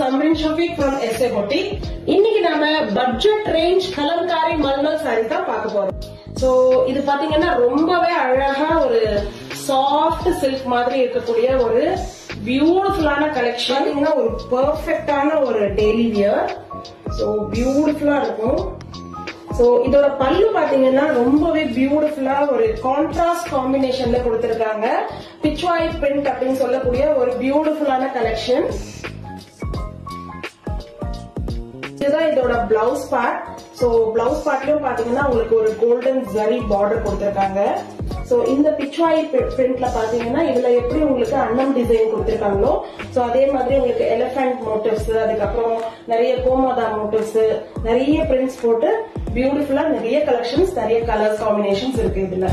Amrin Shafiq from SA Boutique. இன்னைக்கு நாம budget range Kalamkari mulmul sorry தான் பார்க்க போறோம். சோ இது பாத்தீங்கன்னா ரொம்பவே அழகா ஒரு சாஃப்ட் சில்க் மாதிரி இருக்கக்கூடிய ஒரு பியூட்டிஃபுல்லான கலெக்ஷன். பாத்தீங்கன்னா ஒரு பெர்ஃபெக்ட்டான ஒரு டெய்லி வியர். சோ பியூட்டிஃபுல்லா இருக்கும். சோ இதோட பல்லு பாத்தீங்கன்னா ரொம்பவே பியூட்டிஃபுல்லா ஒரு கான்ட்ராஸ்ட் காம்பினேஷன்ல கொடுத்திருக்காங்க. பிச்வாய் பிரிண்ட் அப்படின்னு சொல்லக்கூடிய ஒரு பியூட்டிஃபுல்லான கலெக்ஷன். இதுதான் இதோட பிளவுஸ் பார்ட். சோ பிளவுஸ் பார்ட்லயும் பாத்தீங்கன்னா உங்களுக்கு ஒரு கோல்டன் ஜரி பார்டர் கொடுத்திருக்காங்க. சோ இந்த பிச்வாய் பிரிண்ட்ல பாத்தீங்கன்னா இதுல எப்படி உங்களுக்கு அன்னம் டிசைன் கொடுத்திருக்காங்களோ சோ அதே மாதிரி உங்களுக்கு எலிபென்ட் மோட்டிவ்ஸ், அதுக்கப்புறம் நிறைய கோமாதா மோட்டிவ்ஸ், நிறைய பிரிண்ட்ஸ் போட்டு பியூட்டிஃபுல்லா நிறைய கலெக்ஷன்ஸ், நிறைய கலர்ஸ் காம்பினேஷன்ஸ் இருக்கு இதுல.